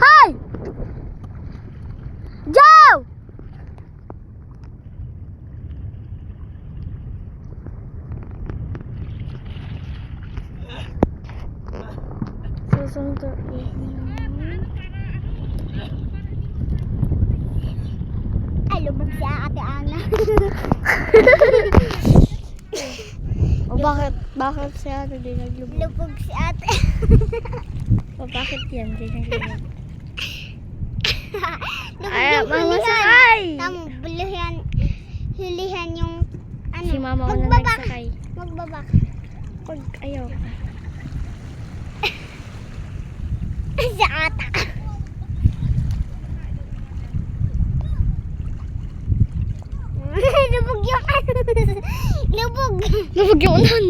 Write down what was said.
Hi! Joe! Ay, lubog si Ate Ana. O bakit si ate di naglubog? Lubog si Ate. O bakit yan di naglubog? Lubog Ay, yung mama hulihan. sakay! Tamo, hulihan yung ano. Si mama ko na magbaba ka. nagsakay. Magbaba ka. Pag ayaw. Si Ata. Lubog yung ano. Lubog. Lubog yung unan.